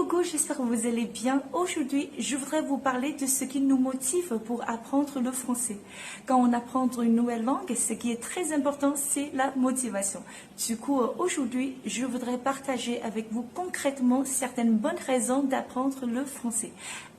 coucou, j'espère que vous allez bien. Aujourd'hui, je voudrais vous parler de ce qui nous motive pour apprendre le français. Quand on apprend une nouvelle langue, ce qui est très important, c'est la motivation. Du coup, aujourd'hui, je voudrais partager avec vous concrètement certaines bonnes raisons d'apprendre le français.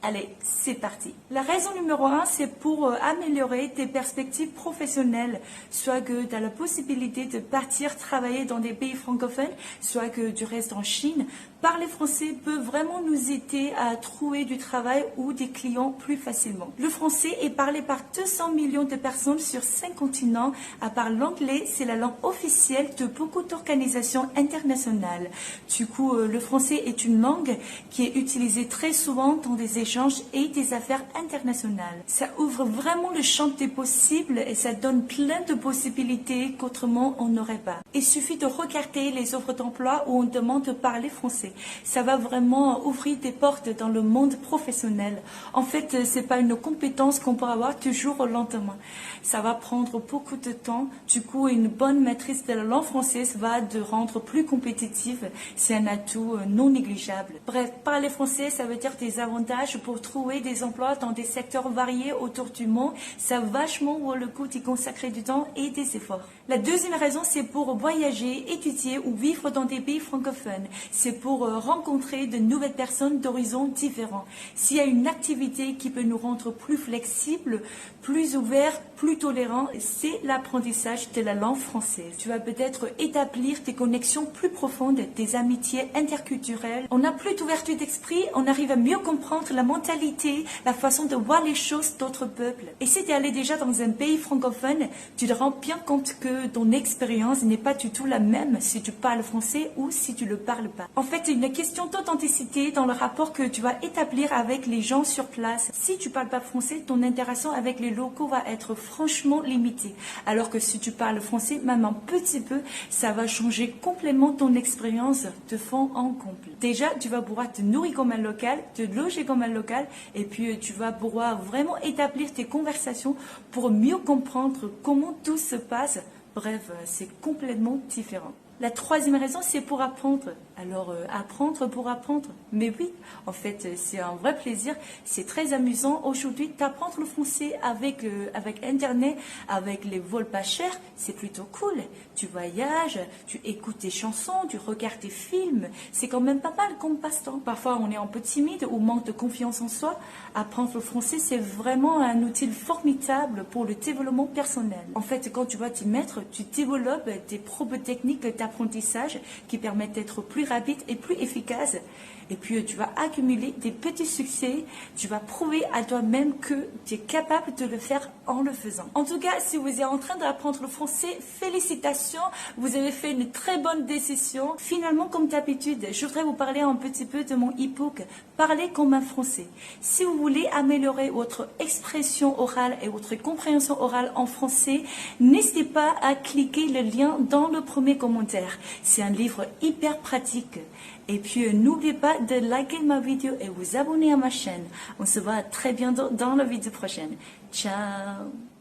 Allez, c'est parti. La raison numéro 1, c'est pour améliorer tes perspectives professionnelles. Soit que tu as la possibilité de partir travailler dans des pays francophones, soit que tu restes en Chine. Parler français peut vraiment nous aider à trouver du travail ou des clients plus facilement. Le français est parlé par 200 millions de personnes sur 5 continents. À part l'anglais, c'est la langue officielle de beaucoup d'organisations internationales. Du coup, le français est une langue qui est utilisée très souvent dans des échanges et des affaires internationales. Ça ouvre vraiment le champ des possibles et ça donne plein de possibilités qu'autrement on n'aurait pas. Il suffit de regarder les offres d'emploi où on demande de parler français. Ça va vraiment ouvrir des portes dans le monde professionnel. En fait, c'est pas une compétence qu'on pourra avoir du jour au lendemain. Ça va prendre beaucoup de temps. Du coup, une bonne maîtrise de la langue française va te rendre plus compétitive. C'est un atout non négligeable. Bref, parler français, ça veut dire des avantages pour trouver des emplois dans des secteurs variés autour du monde. Ça vachement vaut le coup d'y consacrer du temps et des efforts. La deuxième raison, c'est pour voyager, étudier ou vivre dans des pays francophones. C'est pour rencontrer de nouvelles personnes d'horizons différents. S'il y a une activité qui peut nous rendre plus flexibles, plus ouverts, plus tolérants, c'est l'apprentissage de la langue française. Tu vas peut-être établir des connexions plus profondes, des amitiés interculturelles. On a plus d'ouverture d'esprit, on arrive à mieux comprendre la mentalité, la façon de voir les choses d'autres peuples. Et si tu es allé déjà dans un pays francophone, tu te rends bien compte que ton expérience n'est pas du tout la même si tu parles français ou si tu ne le parles pas. En fait, c'est une question d'authenticité dans le rapport que tu vas établir avec les gens sur place. Si tu parles pas français, ton interaction avec les locaux va être franchement limitée. Alors que si tu parles français, même un petit peu, ça va changer complètement ton expérience de fond en comble. Déjà, tu vas pouvoir te nourrir comme un local, te loger comme un local, et puis tu vas pouvoir vraiment établir tes conversations pour mieux comprendre comment tout se passe. Bref, c'est complètement différent. La troisième raison, c'est pour apprendre. Alors, apprendre pour apprendre. Mais oui, en fait, c'est un vrai plaisir. C'est très amusant aujourd'hui d'apprendre le français avec Internet, avec les vols pas chers. C'est plutôt cool. Tu voyages, tu écoutes des chansons, tu regardes des films. C'est quand même pas mal comme passe-temps. Parfois, on est un peu timide ou manque de confiance en soi. Apprendre le français, c'est vraiment un outil formidable pour le développement personnel. En fait, quand tu vas t'y mettre, tu développes des propres techniques d'apprentissage qui permettent d'être plus rapide et plus efficace. Et puis tu vas accumuler des petits succès, tu vas prouver à toi-même que tu es capable de le faire en le faisant. En tout cas, si vous êtes en train d'apprendre le français, félicitations, vous avez fait une très bonne décision. Finalement, comme d'habitude, je voudrais vous parler un petit peu de mon e-book « Parler comme un français ». Si vous voulez améliorer votre expression orale et votre compréhension orale en français, n'hésitez pas à cliquer le lien dans le premier commentaire. C'est un livre hyper pratique. Et puis, n'oubliez pas de liker ma vidéo et vous abonner à ma chaîne. On se voit très bientôt dans la vidéo prochaine. Ciao!